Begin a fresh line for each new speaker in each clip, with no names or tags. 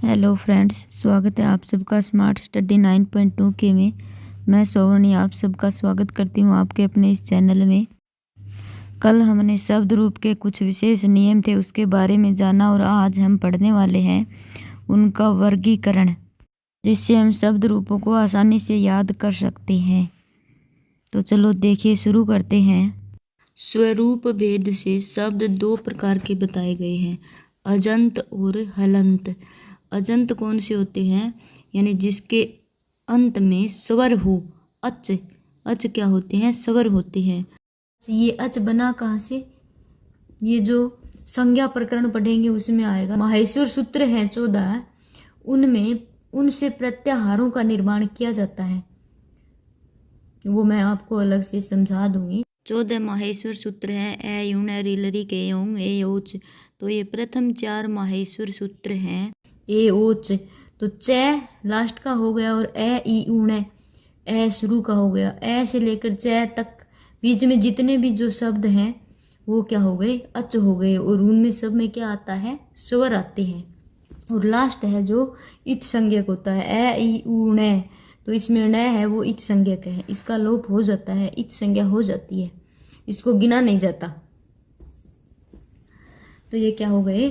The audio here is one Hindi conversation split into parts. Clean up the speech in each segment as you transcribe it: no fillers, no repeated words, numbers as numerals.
हेलो फ्रेंड्स, स्वागत है आप सबका स्मार्ट स्टडी 9.2 के में। मैं सोवर्णी आप सबका स्वागत करती हूँ आपके अपने इस चैनल में। कल हमने शब्द रूप के कुछ विशेष नियम थे उसके बारे में जाना और आज हम पढ़ने वाले हैं उनका वर्गीकरण, जिससे हम शब्द रूपों को आसानी से याद कर सकते हैं। तो चलो देखिए, शुरू करते हैं। स्वरूप भेद से शब्द दो प्रकार के बताए गए हैं, अजंत और हलंत। अजंत कौन से होते हैं? यानी जिसके अंत में स्वर हो। अच अच क्या होते हैं? स्वर होते हैं। ये अच बना कहाँ से? ये जो संज्ञा प्रकरण पढ़ेंगे उसमें आएगा। माहेश्वर सूत्र हैं 14, उनमें उनसे प्रत्याहारों का निर्माण किया जाता है, वो मैं आपको अलग से समझा दूंगी। 14 माहेश्वर सूत्र हैं। ए यूण रिलरी के योंग ए ओच। तो ये प्रथम 4 माहेश्वर सूत्र हैं। ए ओच तो च लास्ट का हो गया और ए ई ऊण ए शुरू का हो गया। ए से लेकर च तक बीच में जितने भी जो शब्द हैं वो क्या हो गए? अच हो गए। और उनमें सब में क्या आता है? स्वर आते हैं। और लास्ट है जो इच संज्ञक होता है, ए ई ऊण तो इसमें न है वो इच संज्ञक है, इसका लोप हो जाता है, इच संज्ञा हो जाती है, इसको गिना नहीं जाता। तो ये क्या हो गए?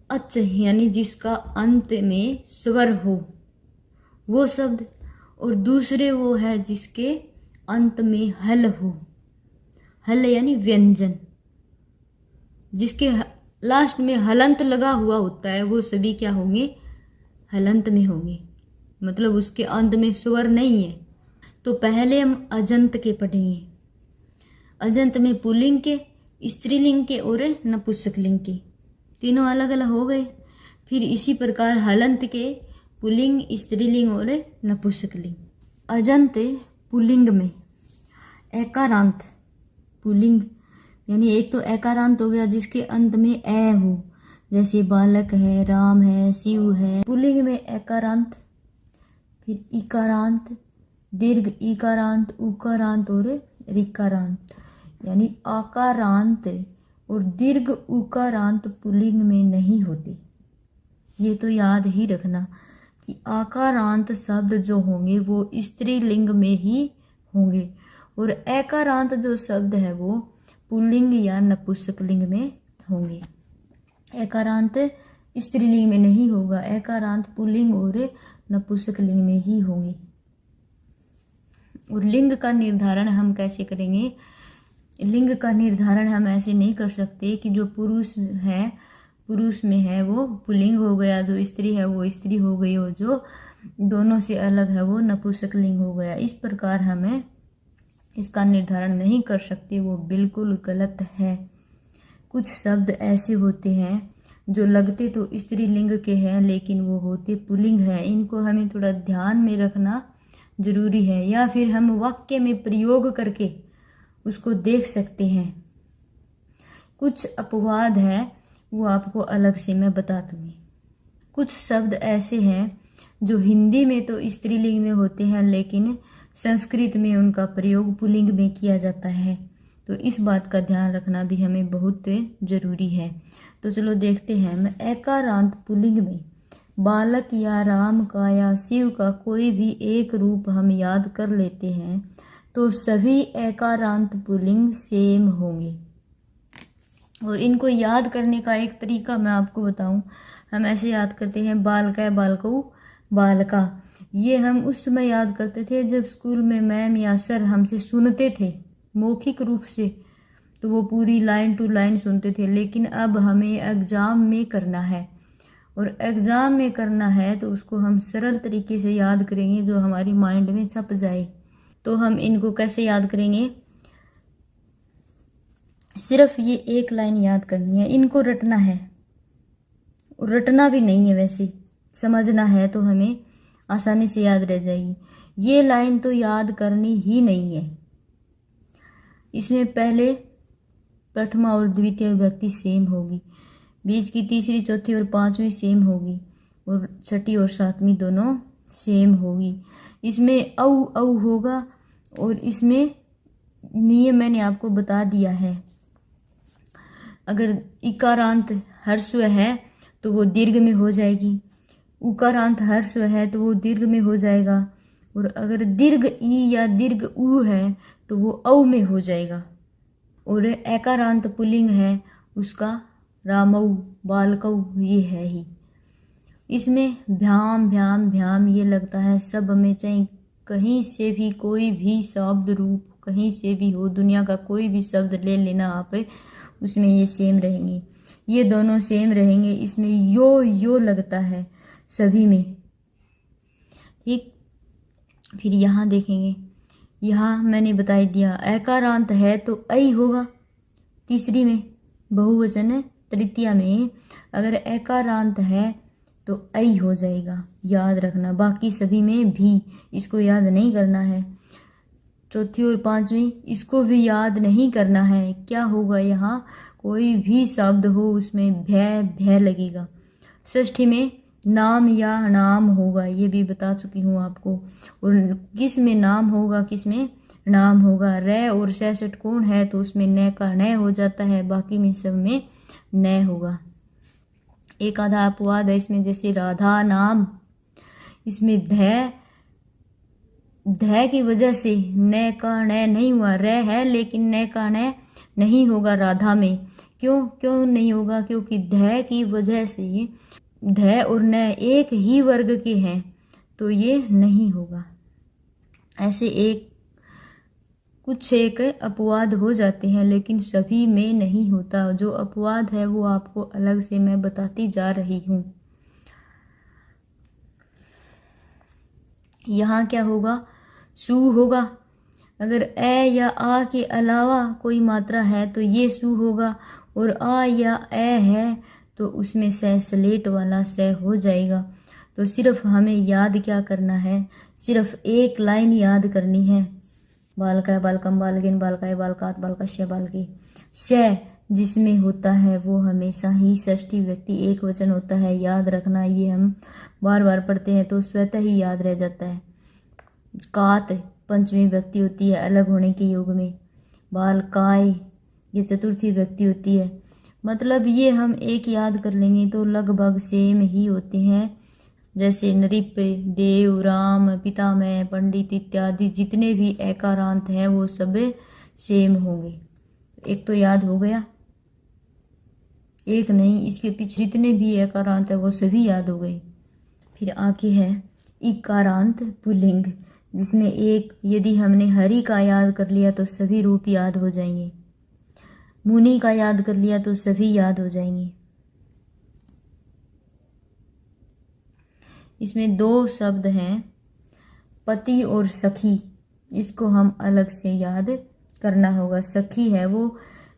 अच, यानी जिसका अंत में स्वर हो वो शब्द। और दूसरे वो है जिसके अंत में हल हो। हल यानी व्यंजन, जिसके लास्ट में हलंत लगा हुआ होता है वो सभी क्या होंगे? हलंत में होंगे, मतलब उसके अंत में स्वर नहीं है। तो पहले हम अजंत के पढ़ेंगे। अजंत में पुल्लिंग के, स्त्रीलिंग के और नपुंसकलिंग के, तीनों अलग अलग हो गए। फिर इसी प्रकार हलंत के पुल्लिंग, स्त्रीलिंग और नपुंसकलिंग। अजंत पुल्लिंग में एकारांत पुल्लिंग, यानी एक तो एकारांत हो गया जिसके अंत में ए हो, जैसे बालक है, राम है, शिव है। पुल्लिंग में एकारांत, फिर इकारांत, दीर्घ इकारांत, उकारांत और ऋकारांत, यानी आकारांत और दीर्घ उकारांत पुल्लिंग में नहीं होते। ये तो याद ही रखना कि आकारांत शब्द जो होंगे वो स्त्रीलिंग में ही होंगे और एकारांत जो शब्द है वो पुल्लिंग या नपुंसकलिंग में होंगे। एकारांत स्त्रीलिंग में नहीं होगा, एकारांत पुल्लिंग और नपुंसकलिंग में ही होंगे। और लिंग का निर्धारण हम कैसे करेंगे? लिंग का निर्धारण हम ऐसे नहीं कर सकते कि जो पुरुष है, पुरुष में है वो पुल्लिंग हो गया, जो स्त्री है वो स्त्री हो गई, और जो दोनों से अलग है वो नपुंसकलिंग हो गया। इस प्रकार हमें इसका निर्धारण नहीं कर सकते, वो बिल्कुल गलत है। कुछ शब्द ऐसे होते हैं जो लगते तो स्त्रीलिंग के हैं लेकिन वो होते पुल्लिंग है। इनको हमें थोड़ा ध्यान में रखना जरूरी है, या फिर हम वाक्य में प्रयोग करके उसको देख सकते हैं। कुछ अपवाद है वो आपको अलग से मैं बता दूंगी। कुछ शब्द ऐसे हैं जो हिंदी में तो स्त्रीलिंग में होते हैं लेकिन संस्कृत में उनका प्रयोग पुल्लिंग में किया जाता है, तो इस बात का ध्यान रखना भी हमें बहुत जरूरी है। तो चलो देखते हैं। एकारांत पुल्लिंग में बालक या राम का या शिव का कोई भी एक रूप हम याद कर लेते हैं तो सभी एकारांत पुल्लिंग सेम होंगे। और इनको याद करने का एक तरीका मैं आपको बताऊं। हम ऐसे याद करते हैं, बालका बालकऊ बालका। ये हम उस समय याद करते थे जब स्कूल में मैम या सर हमसे सुनते थे मौखिक रूप से, तो वो पूरी लाइन टू लाइन सुनते थे। लेकिन अब हमें एग्जाम में करना है, और एग्जाम में करना है तो उसको हम सरल तरीके से याद करेंगे जो हमारी माइंड में छप जाए। तो हम इनको कैसे याद करेंगे? सिर्फ ये एक लाइन याद करनी है, इनको रटना है। रटना भी नहीं है, वैसे समझना है तो हमें आसानी से याद रह जाएगी। ये लाइन तो याद करनी ही नहीं है। इसमें पहले प्रथमा और द्वितीय विभक्ति सेम होगी, बीच की तीसरी, चौथी और पांचवी सेम होगी, और छठी और सातवीं दोनों सेम होगी। इसमें औ औ होगा, और इसमें नियम मैंने आपको बता दिया है। अगर इकारांत हर्स्व है तो वो दीर्घ में हो जाएगी, उकारांत हर्ष है तो वो दीर्घ में हो जाएगा, और अगर दीर्घ ई या दीर्घ ऊ है तो वो औ में हो जाएगा। और एकारांत पुल्लिंग है उसका रामऊ, बालकऊ ये है ही। इसमें भ्याम भ्याम भ्याम ये लगता है सब में, चाहे कहीं से भी कोई भी शब्द रूप कहीं से भी हो, दुनिया का कोई भी शब्द ले लेना आप, उसमें ये सेम रहेंगे, ये दोनों सेम रहेंगे। इसमें यो लगता है सभी में, ठीक। फिर यहाँ देखेंगे, यहाँ मैंने बता दिया एकारांत है तो ऐ होगा, तीसरी में बहुवचन है, तृतीया में अगर एकारांत है तो ऐ हो जाएगा, याद रखना। बाकी सभी में भी, इसको याद नहीं करना है। चौथी और पांचवी इसको भी याद नहीं करना है। क्या होगा, यहाँ कोई भी शब्द हो उसमें भय लगेगा। षष्ठी में नाम या नाम होगा, ये भी बता चुकी हूँ आपको। और किस में नाम होगा, किस में नाम होगा। रे और 66 कोण है तो उसमें न का न हो जाता है, बाकी में सब में न होगा। एक आधा अपवाद है इसमें, जैसे राधा नाम, इसमें ध की वजह से न का न नहीं हुआ, रे है लेकिन न का न नहीं होगा राधा में। क्यों नहीं होगा, क्योंकि ध की वजह से ध और न एक ही वर्ग के हैं तो ये नहीं होगा। ऐसे कुछ एक अपवाद हो जाते हैं लेकिन सभी में नहीं होता। जो अपवाद है वो आपको अलग से मैं बताती जा रही हूँ। यहाँ क्या होगा, सु होगा। अगर ए या आ के अलावा कोई मात्रा है तो ये सु होगा, और आ या ए है तो उसमें से स्लेट वाला से हो जाएगा। तो सिर्फ हमें याद क्या करना है, सिर्फ एक लाइन याद करनी है, बालकाय बालकम बालगिन बालकाय बालकात बालकश्य बालकी। श जिसमें होता है वो हमेशा ही षष्ठी व्यक्ति एक वचन होता है, याद रखना। ये हम बार बार पढ़ते हैं तो स्वतः ही याद रह जाता है। कात पंचमी व्यक्ति होती है अलग होने के योग में। बालकाय ये चतुर्थी व्यक्ति होती है। मतलब ये हम एक याद कर लेंगे तो लगभग सेम ही होते हैं। जैसे नृप, देव, राम, पितामह, पंडित इत्यादि जितने भी एकारांत हैं वो सब सेम होंगे। एक तो याद हो गया, एक नहीं, इसके पीछे जितने भी एकारांत है वो सभी याद हो गए। फिर आगे है इकारांत पुल्लिंग, जिसमें एक यदि हमने हरि का याद कर लिया तो सभी रूप याद हो जाएंगे, मुनि का याद कर लिया तो सभी याद हो जाएंगे। इसमें दो शब्द हैं पति और सखी, इसको हम अलग से याद करना होगा। सखी है वो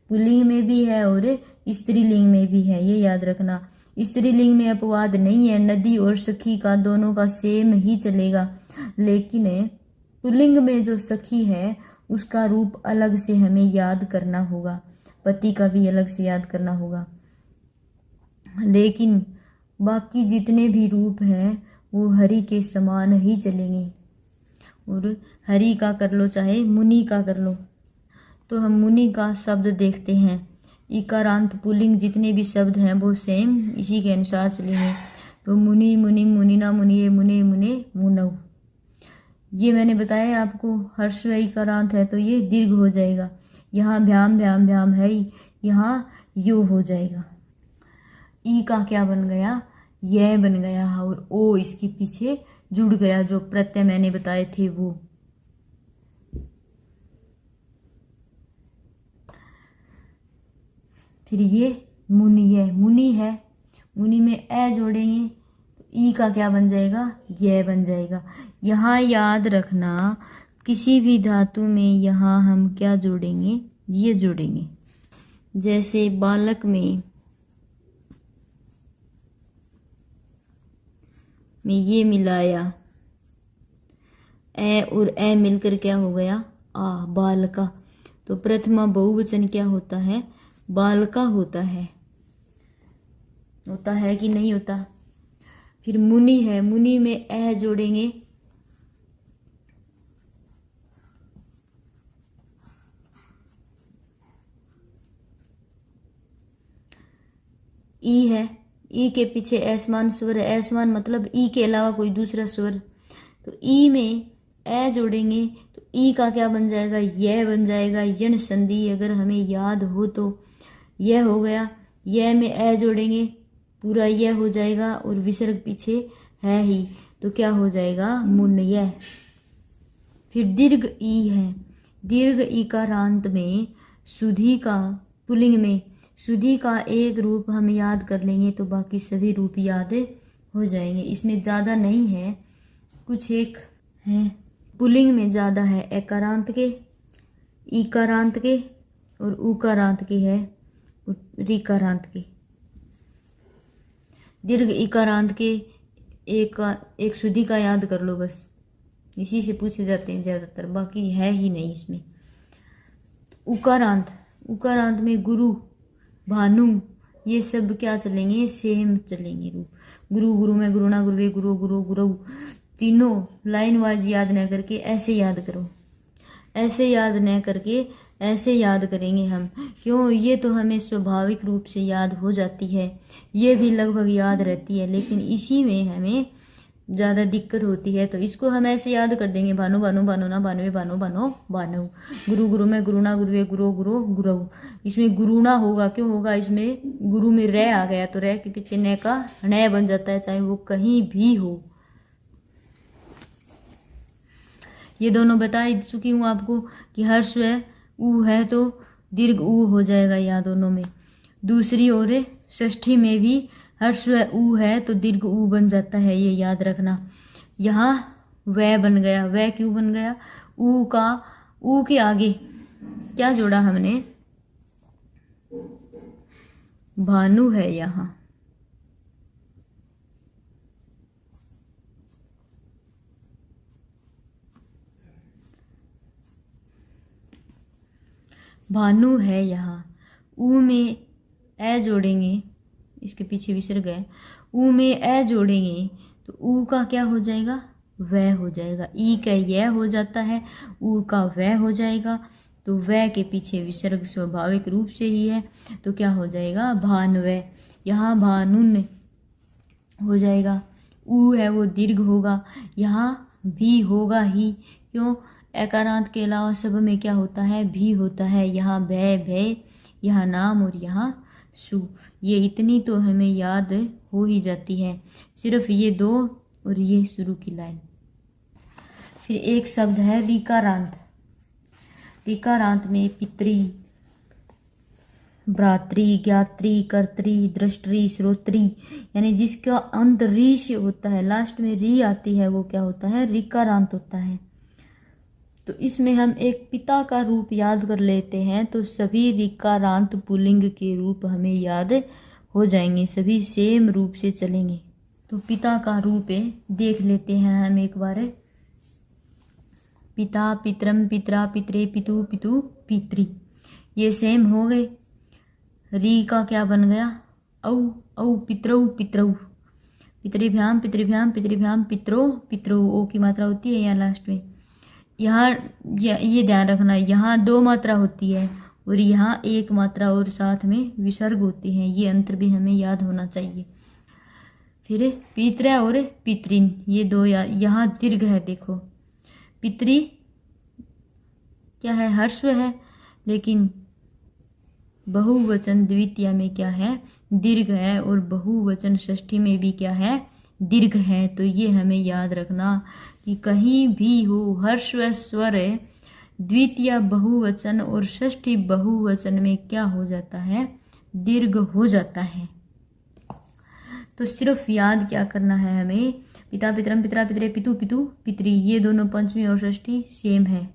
पुल्लिंग में भी है और स्त्रीलिंग में भी है, ये याद रखना। स्त्रीलिंग में अपवाद नहीं है, नदी और सखी का दोनों का सेम ही चलेगा, लेकिन पुल्लिंग में जो सखी है उसका रूप अलग से हमें याद करना होगा, पति का भी अलग से याद करना होगा। लेकिन बाकी जितने भी रूप हैं वो हरि के समान ही चलेंगे, और हरि का कर लो चाहे मुनि का कर लो। तो हम मुनि का शब्द देखते हैं। इकारांत पुल्लिंग जितने भी शब्द हैं वो सेम इसी के अनुसार चलेंगे। तो मुनि, मुनि, मुनिना, मुनिये, मुने, मुने, मुनव। ये मैंने बताया आपको, हर्ष इकारांत है तो ये दीर्घ हो जाएगा। यहाँ भ्याम भ्याम भ्याम है, यहाँ यो हो जाएगा। ई का क्या बन गया, यह बन गया, और ओ इसके पीछे जुड़ गया, जो प्रत्यय मैंने बताए थे वो। फिर ये मुनि है, मुनि में ए जोड़ेंगे तो ई का क्या बन जाएगा, यह बन जाएगा। यहाँ याद रखना किसी भी धातु में यहाँ हम क्या जोड़ेंगे, ये जोड़ेंगे। जैसे बालक में ये मिलाया, ए और ए मिलकर क्या हो गया, आ, बालका। तो प्रथमा बहुवचन क्या होता है, बालका होता है कि नहीं होता। फिर मुनि है, मुनि में ए जोड़ेंगे, ई है, ई के पीछे ऐसमान स्वर है, ऐसमान मतलब ई के अलावा कोई दूसरा स्वर। तो ई में ए जोड़ेंगे तो ई का क्या बन जाएगा, यह बन जाएगा। यण संधि अगर हमें याद हो तो यह हो गया। यह में ए जोड़ेंगे पूरा यह हो जाएगा और विसर्ग पीछे है ही तो क्या हो जाएगा, मुन यह। फिर दीर्घ ई है। दीर्घ ईकारांत में सुधि का, पुल्लिंग में सुधि का एक रूप हम याद कर लेंगे तो बाकी सभी रूप याद हो जाएंगे। इसमें ज़्यादा नहीं है, कुछ एक है। पुल्लिंग में ज़्यादा है, एकारांत के, ईकारांत के और उकारांत के है, रीकारांत के। दीर्घ ईकारांत के एक सुधि का याद कर लो बस, इसी से पूछे जाते हैं ज़्यादातर, बाकी है ही नहीं इसमें। उकारांत, उकारांत में गुरु, भानु, ये सब क्या चलेंगे, सेम चलेंगे रूप। गुरु, गुरु में गुरुणा, गुरुवे, गुरु, गुरु, गुरु, तीनों लाइन वाइज याद न करके ऐसे याद करो, ऐसे याद न करके ऐसे याद करेंगे हम। क्यों, ये तो हमें स्वाभाविक रूप से याद हो जाती है, ये भी लगभग याद रहती है, लेकिन इसी में हमें ज़्यादा दिक्कत होती है। तो इसको हम ऐसे याद कर देंगे, भानु भानु भानु ना भानुवे भानु भानु भानु, गुरु गुरु में गुरुना गुरुवे गुरु गुरु गुरु। इसमें गुरुना होगा, क्यों होगा, इसमें गुरु में रे आ गया तो रे के पीछे न का न बन जाता है, चाहे वो कहीं भी हो। ये दोनों बता चुकी हूँ आपको कि हर्ष है ऊ है तो दीर्घ ऊ हो जाएगा यहाँ दोनों में। दूसरी ओर षष्ठी में भी हर्ष ऊ है तो दीर्घ ऊ बन जाता है, ये याद रखना। यहाँ वह बन गया, वह क्यों बन गया, ऊ का, ऊ के आगे क्या जोड़ा हमने, भानु है यहाँ। भानु है यहाँ, ऊ में ए जोड़ेंगे, इसके पीछे विसर्ग है, ऊ में ए जोड़ेंगे तो ऊ का क्या हो जाएगा, वह हो जाएगा। ई का यह हो जाता है, ऊ का वह हो जाएगा, तो वह के पीछे विसर्ग स्वाभाविक रूप से ही है तो क्या हो जाएगा, भानवह। यहाँ भानुन हो जाएगा, ऊ है वो दीर्घ होगा, यहाँ भी होगा ही। क्यों, एकारांत के अलावा सब में क्या होता है, भी होता है। यहाँ भय भय, यहाँ नाम और यहाँ सु, ये इतनी तो हमें याद हो ही जाती है, सिर्फ ये दो और ये शुरू की लाइन। फिर एक शब्द है रीकारांत। रीकारांत में पितरी, भ्रातृ, ज्ञात्री, कर्त्री, दृष्टि, श्रोत्री, यानी जिसका अंत री से होता है, लास्ट में री आती है, वो क्या होता है, रीकारांत होता है। तो इसमें हम एक पिता का रूप याद कर लेते हैं तो सभी ऋकारांत पुल्लिंग के रूप हमें याद हो जाएंगे, सभी सेम रूप से चलेंगे। तो पिता का रूप देख लेते हैं हम एक बार। पिता, पितरम, पितरा, पितरे, पितु, पितु, पितरी, ये सेम हो गए। री का क्या बन गया, औ औ, पितरौ पितरौ, पितृभ्याम पितृभ्याम पितृभ्याम, पितरो पितरो, ओ की मात्रा होती है यहाँ लास्ट में। यहाँ ये ध्यान रखना, यहाँ दो मात्रा होती है और यहाँ एक मात्रा और साथ में विसर्ग होते हैं, ये अंतर भी हमें याद होना चाहिए। फिर पितृ और पितृन, ये दो यहाँ दीर्घ है, देखो पितृ क्या है, हर्स्व है, लेकिन बहुवचन द्वितीय में क्या है, दीर्घ है, और बहुवचन षष्ठी में भी क्या है, दीर्घ है। तो ये हमें याद रखना कि कहीं भी हो हर्स्व स्वर द्वितीय बहुवचन और षष्ठी बहुवचन में क्या हो जाता है, दीर्घ हो जाता है। तो सिर्फ याद क्या करना है हमें, पिता, पितरम, पितरा, पितरे, पितु, पितु, पितरी, ये दोनों पंचमी और षष्ठी सेम है।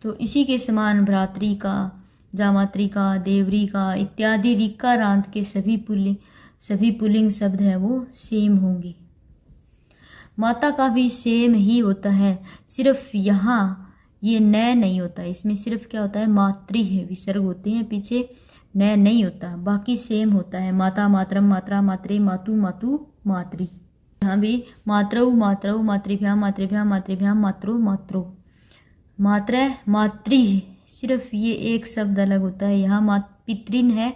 तो इसी के समान भ्रातृ का, जामात्री का, देवरी का इत्यादि ऋकारांत के सभी पुल्लिंग शब्द है वो सेम होंगे। माता का भी सेम ही होता है, सिर्फ यहाँ ये न नहीं होता, इसमें सिर्फ क्या होता है, मातृ है, विसर्ग होते हैं पीछे, न नहीं होता, बाकी सेम होता है। माता, मातरम, मात्रा, मात्रे, मातु, मातु, मातृ। यहाँ भी मात्रौ मात्रौ, मातृभ्याम मातृभ्याम मातृभ्याम, मात्रो मात्रो, मात्रा मातृ, सिर्फ ये एक शब्द अलग होता है। यहाँ पितृन है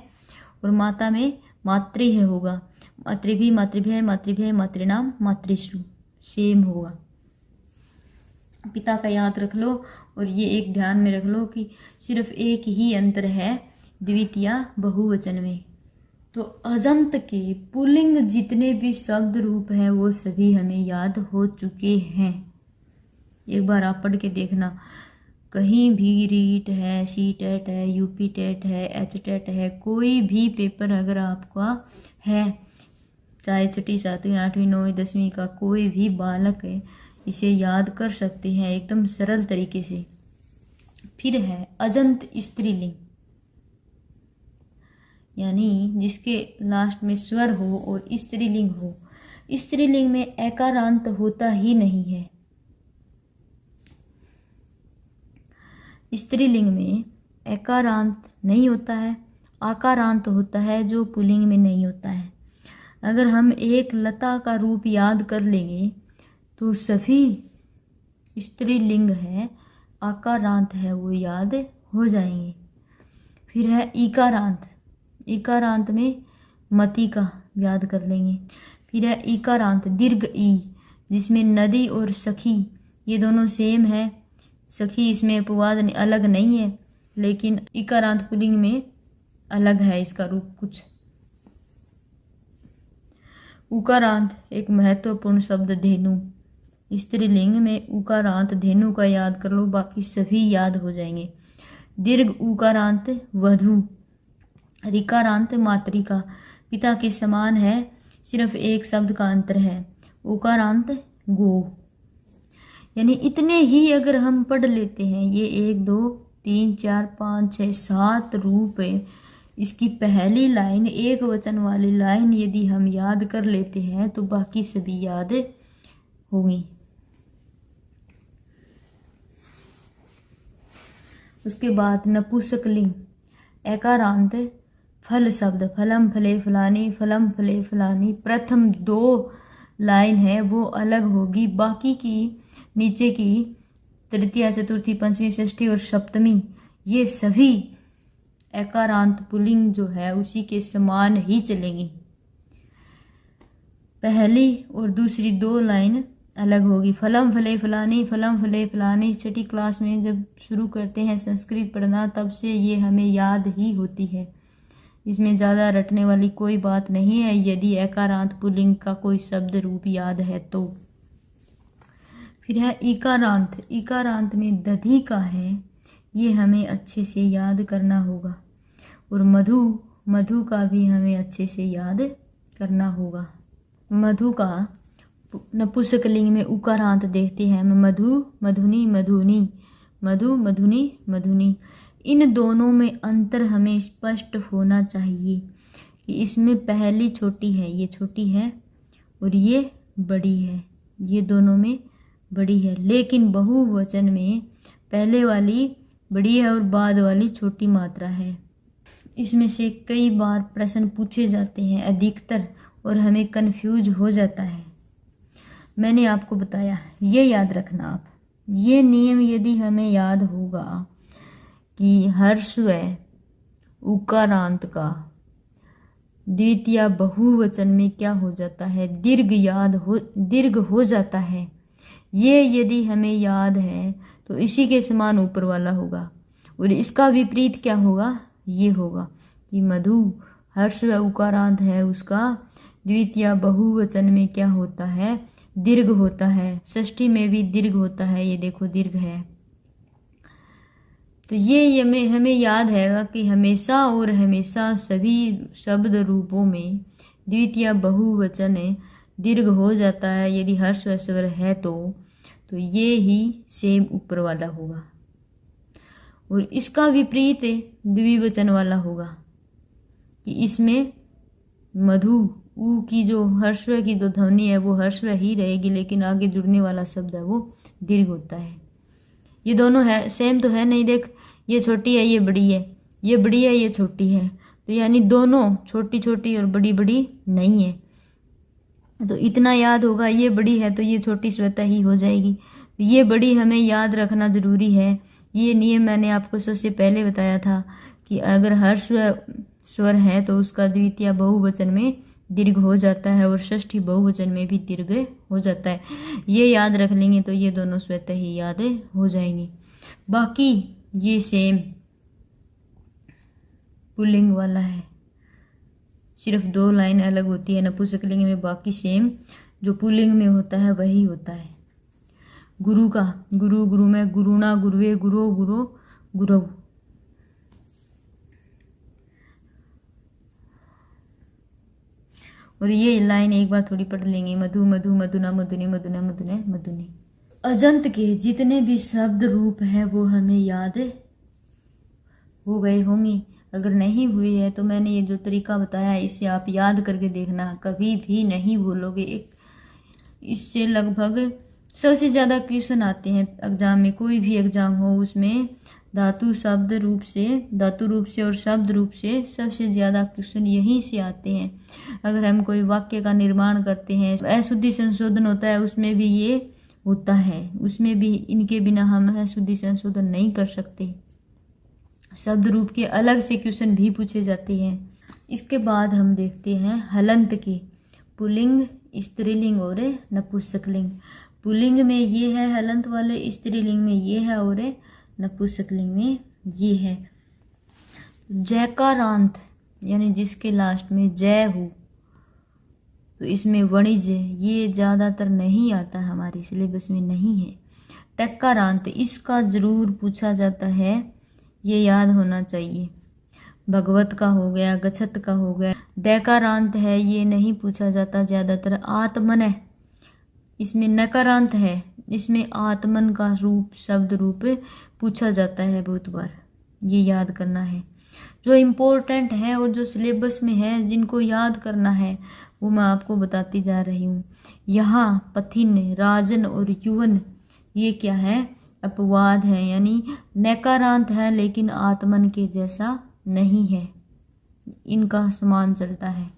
और माता में मातृ है होगा, मातृभी, मातृभ्य, मातृभ्य, मातृनाम, मातृश्रू सेम होगा। पिता का याद रख लो और ये एक ध्यान में रख लो कि सिर्फ एक ही अंतर है द्वितीय बहुवचन में। तो अजंत के पुल्लिंग जितने भी शब्द रूप हैं वो सभी हमें याद हो चुके हैं। एक बार आप पढ़ के देखना, कहीं भी रीट है, सी टेट है, यूपी टेट है, एच टेट है, कोई भी पेपर अगर आपका है, चाहे छठी, सातवीं, आठवीं, नौवीं, 10वीं का कोई भी बालक है, इसे याद कर सकते हैं एकदम सरल तरीके से। फिर है अजंत स्त्रीलिंग, यानी जिसके लास्ट में स्वर हो और स्त्रीलिंग हो। स्त्रीलिंग में एकारांत होता ही नहीं है। स्त्रीलिंग में एकारांत नहीं होता है, आकारांत होता है जो पुल्लिंग में नहीं होता है। अगर हम एक लता का रूप याद कर लेंगे तो सभी स्त्रीलिंग है, आकारांत है, वो याद हो जाएंगे। फिर है इकारांत, इकारांत में मति का याद कर लेंगे। फिर है इकारांत दीर्घ ई, जिसमें नदी और सखी ये दोनों सेम है। सखी इसमें अपवाद अलग नहीं है, लेकिन इकारांत पुल्लिंग में अलग है इसका रूप कुछ। उकारांत एक महत्वपूर्ण शब्द धेनु, स्त्रीलिंग में उकारांत धेनु का याद कर लो, बाकी सभी याद हो जाएंगे। दीर्घ उकारांत वधु, ऋकारांत मातृका, पिता के समान है, सिर्फ एक शब्द का अंतर है, उकारांत गो। यानी इतने ही अगर हम पढ़ लेते हैं, ये 1 2 3 4 5 6 7 रूप है। इसकी पहली लाइन एक वचन वाली लाइन यदि हम याद कर लेते हैं तो बाकी सभी याद होंगी। उसके बाद नपुंसकलिंग, एकारांत फल शब्द, फलम फले फलानी, फलम फले फलानी। प्रथम 2 लाइन है वो अलग होगी, बाकी की नीचे की तृतीया, चतुर्थी, पंचमी, षष्ठी और सप्तमी ये सभी एकारांत पुल्लिंग जो है उसी के समान ही चलेगी। पहली और दूसरी 2 लाइन अलग होगी। फलम फले फलानी, फलम फले फलानी। छठी क्लास में जब शुरू करते हैं संस्कृत पढ़ना तब से ये हमें याद ही होती है, इसमें ज़्यादा रटने वाली कोई बात नहीं है यदि एकारांत पुल्लिंग का कोई शब्द रूप याद है तो। फिर है इकारांत, इकारांत में दधी का है, ये हमें अच्छे से याद करना होगा। और मधु, मधु का भी हमें अच्छे से याद करना होगा। मधु का नपुंसकलिंग में उकारांत देखते हैं, मधु, मधुनी, मधुनी, मधु, मधुनी, मधुनी। इन दोनों में अंतर हमें स्पष्ट होना चाहिए कि इसमें पहली छोटी है, ये छोटी है, और ये बड़ी है, ये दोनों में बड़ी है। लेकिन बहुवचन में पहले वाली बड़ी है और बाद वाली छोटी मात्रा है। इसमें से कई बार प्रश्न पूछे जाते हैं अधिकतर, और हमें कंफ्यूज हो जाता है। मैंने आपको बताया, ये याद रखना आप, ये नियम यदि हमें याद होगा कि हर्ष है उकारांत का द्वितीय बहुवचन में क्या हो जाता है, दीर्घ हो जाता है। ये यदि हमें याद है तो इसी के समान ऊपर वाला होगा। और इसका विपरीत क्या होगा, ये होगा कि मधु हर्ष व उकारांत है, उसका द्वितीय बहुवचन में क्या होता है, दीर्घ होता है। षष्ठी में भी दीर्घ होता है, ये देखो दीर्घ है। तो ये हमें याद है कि हमेशा और हमेशा सभी शब्द रूपों में द्वितीय बहुवचन दीर्घ हो जाता है यदि हर्ष व स्वर है तो ये ही सेम ऊपर वाला होगा। और इसका विपरीत द्विवचन वाला होगा कि इसमें मधु ऊ की जो हर्षव की जो ध्वनि है वो हर्षव ही रहेगी, लेकिन आगे जुड़ने वाला शब्द है वो दीर्घ होता है। ये दोनों है सेम तो है नहीं, देख ये छोटी है ये बड़ी है, ये बड़ी है ये छोटी है, तो यानी दोनों छोटी छोटी और बड़ी बड़ी नहीं है। तो इतना याद होगा, ये बड़ी है तो ये छोटी स्वतः ही हो जाएगी। तो ये बड़ी हमें याद रखना जरूरी है। ये नियम मैंने आपको सबसे पहले बताया था कि अगर हर्ष स्वर है तो उसका द्वितीय बहुवचन में दीर्घ हो जाता है और षष्ठी बहुवचन में भी दीर्घ हो जाता है। ये याद रख लेंगे तो ये दोनों स्वतः ही याद हो जाएंगे। बाकी ये सेम पुल्लिंग वाला है, सिर्फ 2 लाइन अलग होती है नपुंसकलिंग में, बाकी सेम जो पुल्लिंग में होता है वही होता है। गुरु का गुरु, गुरु में गुरुणा, गुरुवे, गुरो, गुरो, गुरव। और ये लाइन एक बार थोड़ी पढ़ लेंगे, मधु मधु मधुना मधुने मधुना मधुने मधुने। अजंत के जितने भी शब्द रूप हैं वो हमें याद हो गए होंगे। अगर नहीं हुए हैं तो मैंने ये जो तरीका बताया है इसे आप याद करके देखना, कभी भी नहीं भूलोगे। इससे लगभग सबसे ज़्यादा क्वेश्चन आते हैं एग्जाम में, कोई भी एग्जाम हो उसमें धातु रूप से और शब्द रूप से सबसे ज़्यादा क्वेश्चन यहीं से आते हैं। अगर हम कोई वाक्य का निर्माण करते हैं, अशुद्धि संशोधन होता है, उसमें भी ये होता है, उसमें भी इनके बिना हम अशुद्धि संशोधन नहीं कर सकते। शब्द रूप के अलग से क्वेश्चन भी पूछे जाते हैं। इसके बाद हम देखते हैं हलंत के, पुल्लिंग, स्त्रीलिंग और नपुंसकलिंग। पुल्लिंग में ये है हलंत वाले, स्त्रीलिंग में ये है और नपुंसकलिंग में ये है। जयकारांत यानी जिसके लास्ट में जय हो, तो इसमें वणिज ये ज़्यादातर नहीं आता, हमारे सिलेबस में नहीं है। टक्कारांत इसका जरूर पूछा जाता है, ये याद होना चाहिए। भगवत का हो गया, गच्छत का हो गया। दैकारांत है, ये नहीं पूछा जाता ज़्यादातर। आत्मन है, इसमें नकारांत है, इसमें आत्मन का रूप शब्द रूप पूछा जाता है बहुत बार, ये याद करना है। जो इम्पोर्टेंट है और जो सिलेबस में है, जिनको याद करना है वो मैं आपको बताती जा रही हूँ। यहाँ पथिन, राजन और युवन ये क्या है, अपवाद है, यानी नकारांत है लेकिन आत्मन के जैसा नहीं है, इनका समान चलता है।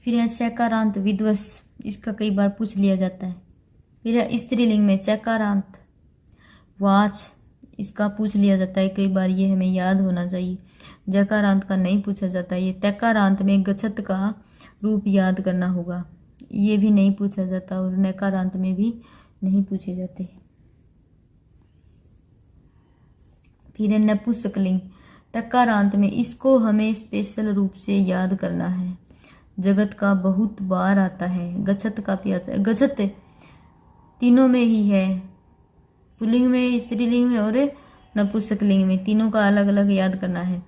फिर है सकारांत विध्वस, इसका कई बार पूछ लिया जाता है। फिर है स्त्रीलिंग में चकारांत वाच, इसका पूछ लिया जाता है कई बार, ये हमें याद होना चाहिए। जकारांत का नहीं पूछा जाता। ये तकारांत में गच्छत का रूप याद करना होगा, ये भी नहीं पूछा जाता और नकारांत में भी नहीं पूछे जाते। फिर है नपुंसकलिंग, तकारांत में, इसको हमें स्पेशल रूप से याद करना है। जगत का बहुत बार आता है, गच्छत का भी आता है। गच्छत तीनों में ही है, पुल्लिंग में, स्त्रीलिंग में और नपुंसकलिंग में, तीनों का अलग अलग याद करना है।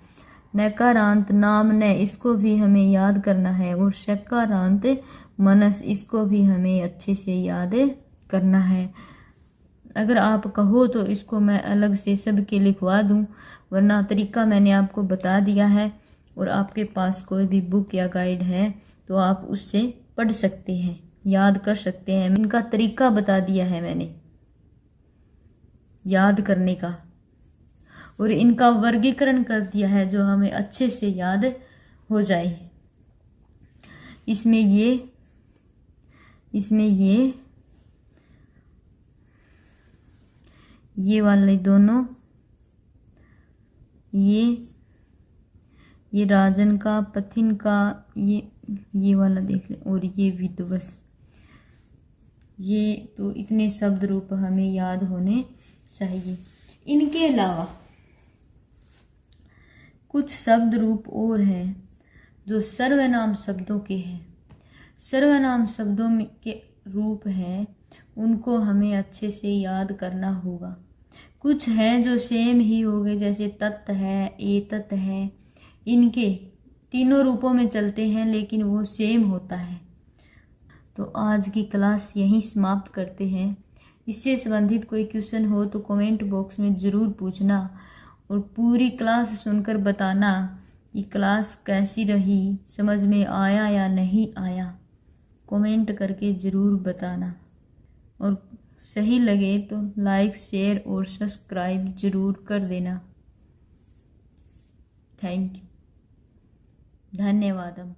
नकारांत नाम न, इसको भी हमें याद करना है। और शकारांत मनस, इसको भी हमें अच्छे से याद करना है। अगर आप कहो तो इसको मैं अलग से सबके लिखवा दूं, वरना तरीका मैंने आपको बता दिया है। और आपके पास कोई भी बुक या गाइड है तो आप उससे पढ़ सकते हैं, याद कर सकते हैं। इनका तरीका बता दिया है मैंने याद करने का, और इनका वर्गीकरण कर दिया है जो हमें अच्छे से याद हो जाए। इसमें ये वाले दोनों, ये राजन का, पथिन का, ये वाला देख ले, और ये विध्वस, ये तो इतने शब्द रूप हमें याद होने चाहिए। इनके अलावा कुछ शब्द रूप और हैं जो सर्वनाम शब्दों के हैं। सर्वनाम शब्दों के रूप हैं, उनको हमें अच्छे से याद करना होगा। कुछ हैं जो सेम ही हो गए, जैसे तत् है, एतत् है, इनके तीनों रूपों में चलते हैं लेकिन वो सेम होता है। तो आज की क्लास यहीं समाप्त करते हैं। इससे संबंधित कोई क्वेश्चन हो तो कमेंट बॉक्स में ज़रूर पूछना, और पूरी क्लास सुनकर बताना कि क्लास कैसी रही, समझ में आया या नहीं आया। कमेंट करके ज़रूर बताना, और सही लगे तो लाइक, शेयर और सब्सक्राइब ज़रूर कर देना। थैंक यू, धन्यवाद।